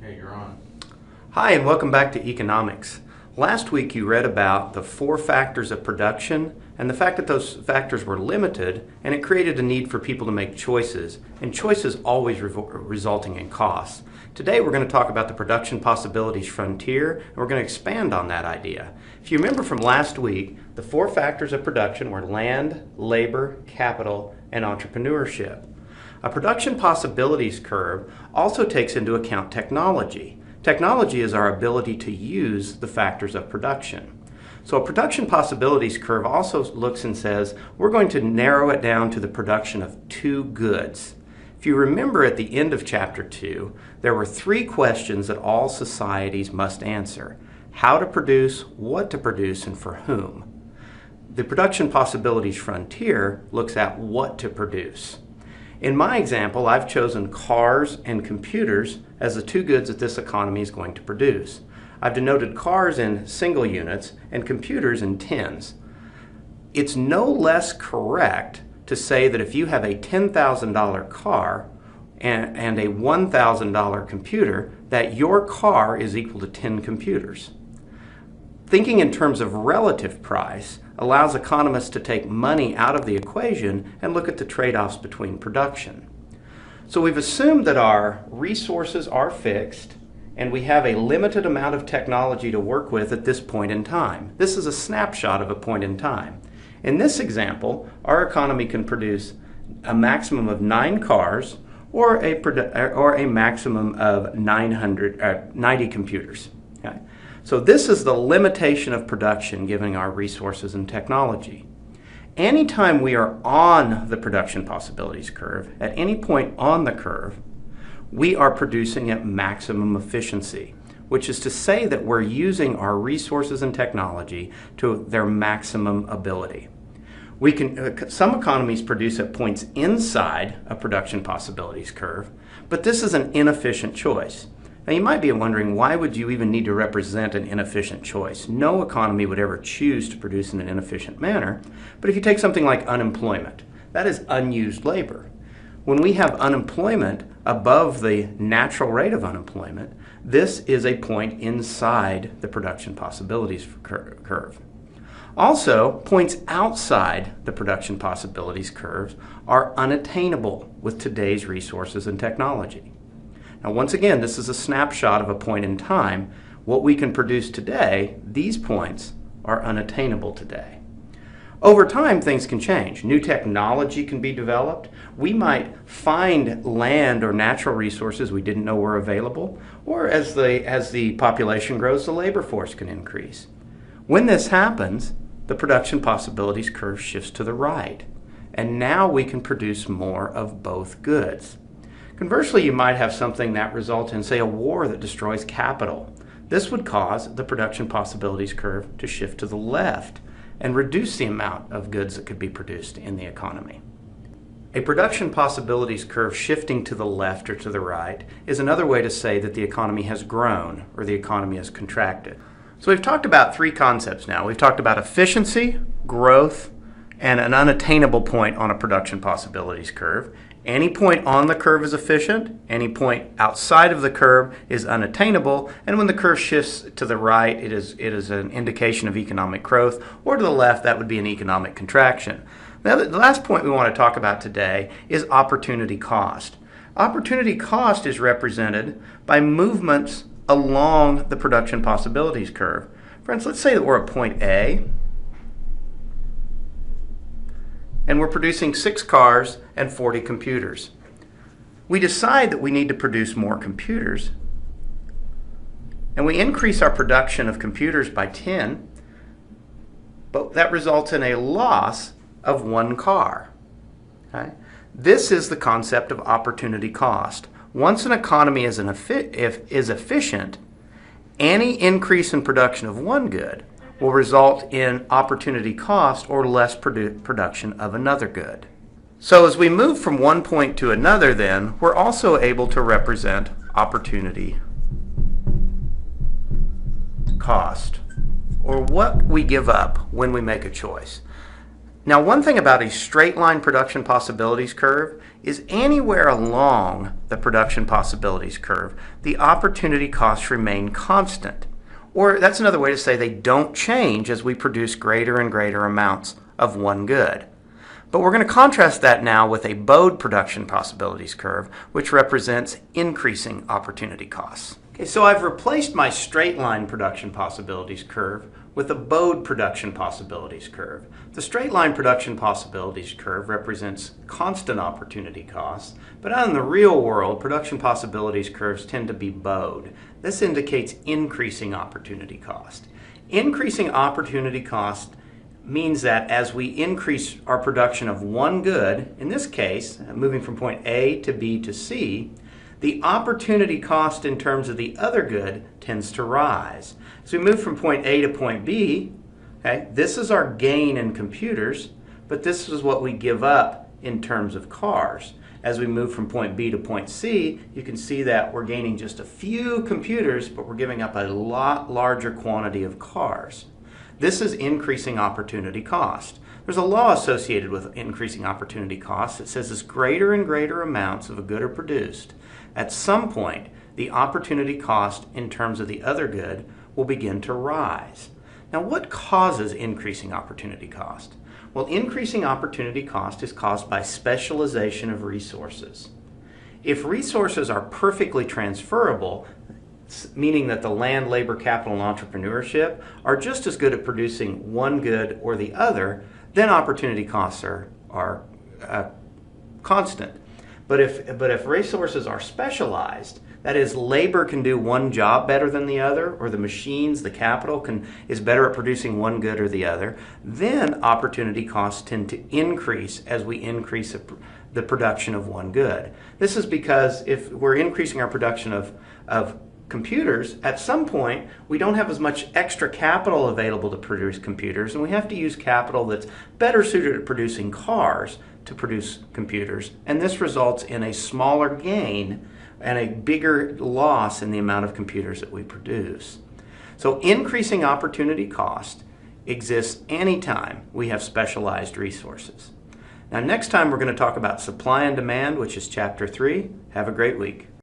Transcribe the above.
Okay, you're on. Hi, and welcome back to Economics. Last week you read about the 4 factors of production and the fact that those factors were limited, and it created a need for people to make choices, and choices always resulting in costs. Today we're going to talk about the production possibilities frontier, and we're going to expand on that idea. If you remember from last week, the 4 factors of production were land, labor, capital, and entrepreneurship. A production possibilities curve also takes into account technology. Technology is our ability to use the factors of production. So a production possibilities curve also looks and says, we're going to narrow it down to the production of 2 goods. If you remember at the end of Chapter 2, there were 3 questions that all societies must answer: how to produce, what to produce, and for whom. The production possibilities frontier looks at what to produce. In my example, I've chosen cars and computers as the 2 goods that this economy is going to produce. I've denoted cars in single units and computers in tens. It's no less correct to say that if you have a $10,000 car and a $1,000 computer, that your car is equal to 10 computers. Thinking in terms of relative price allows economists to take money out of the equation and look at the trade-offs between production. So we've assumed that our resources are fixed and we have a limited amount of technology to work with at this point in time. This is a snapshot of a point in time. In this example, our economy can produce a maximum of 9 cars or a maximum of 90 computers. Okay? So this is the limitation of production given our resources and technology. Anytime we are on the production possibilities curve, at any point on the curve, we are producing at maximum efficiency, which is to say that we're using our resources and technology to their maximum ability. Some economies produce at points inside a production possibilities curve, but this is an inefficient choice. Now you might be wondering, why would you even need to represent an inefficient choice? No economy would ever choose to produce in an inefficient manner. But if you take something like unemployment, that is unused labor. When we have unemployment above the natural rate of unemployment, this is a point inside the production possibilities curve. Also, points outside the production possibilities curves are unattainable with today's resources and technology. Now, once again, this is a snapshot of a point in time. What we can produce today, these points are unattainable today. Over time, things can change. New technology can be developed. We might find land or natural resources we didn't know were available, or as the population grows, the labor force can increase. When this happens, the production possibilities curve shifts to the right, and now we can produce more of both goods. Conversely, you might have something that results in, say, a war that destroys capital. This would cause the production possibilities curve to shift to the left and reduce the amount of goods that could be produced in the economy. A production possibilities curve shifting to the left or to the right is another way to say that the economy has grown or the economy has contracted. So we've talked about 3 concepts now. We've talked about efficiency, growth, and an unattainable point on a production possibilities curve. Any point on the curve is efficient, any point outside of the curve is unattainable, and when the curve shifts to the right, it is an indication of economic growth, or to the left, that would be an economic contraction. Now, the last point we want to talk about today is opportunity cost. Opportunity cost is represented by movements along the production possibilities curve. Friends, let's say that we're at point A, and we're producing 6 cars and 40 computers. We decide that we need to produce more computers, and we increase our production of computers by 10, but that results in a loss of 1 car. Okay? This is the concept of opportunity cost. Once an economy is efficient, any increase in production of one good will result in opportunity cost or less production of another good. So as we move from one point to another, then, we're also able to represent opportunity cost, or what we give up when we make a choice. Now, one thing about a straight line production possibilities curve is anywhere along the production possibilities curve, the opportunity costs remain constant. Or that's another way to say they don't change as we produce greater and greater amounts of one good. But we're going to contrast that now with a bowed production possibilities curve, which represents increasing opportunity costs. Okay, so I've replaced my straight line production possibilities curve with a bowed production possibilities curve. The straight line production possibilities curve represents constant opportunity costs, but out in the real world, production possibilities curves tend to be bowed. This indicates increasing opportunity cost. Increasing opportunity cost means that as we increase our production of one good, in this case, moving from point A to B to C, the opportunity cost in terms of the other good tends to rise. So we move from point A to point B, okay, this is our gain in computers, but this is what we give up in terms of cars. As we move from point B to point C, you can see that we're gaining just a few computers, but we're giving up a lot larger quantity of cars. This is increasing opportunity cost. There's a law associated with increasing opportunity costs. It says as greater and greater amounts of a good are produced, at some point, the opportunity cost in terms of the other good will begin to rise. Now, what causes increasing opportunity cost? Well, increasing opportunity cost is caused by specialization of resources. If resources are perfectly transferable, meaning that the land, labor, capital, and entrepreneurship are just as good at producing one good or the other, then opportunity costs are constant. But if resources are specialized, that is, labor can do one job better than the other, or the machines, the capital is better at producing one good or the other, then opportunity costs tend to increase as we increase the production of one good. This is because if we're increasing our production of computers, at some point we don't have as much extra capital available to produce computers, and we have to use capital that's better suited at producing cars to produce computers, and this results in a smaller gain and a bigger loss in the amount of computers that we produce. So increasing opportunity cost exists anytime we have specialized resources. Now, next time we're going to talk about supply and demand, which is chapter 3. Have a great week.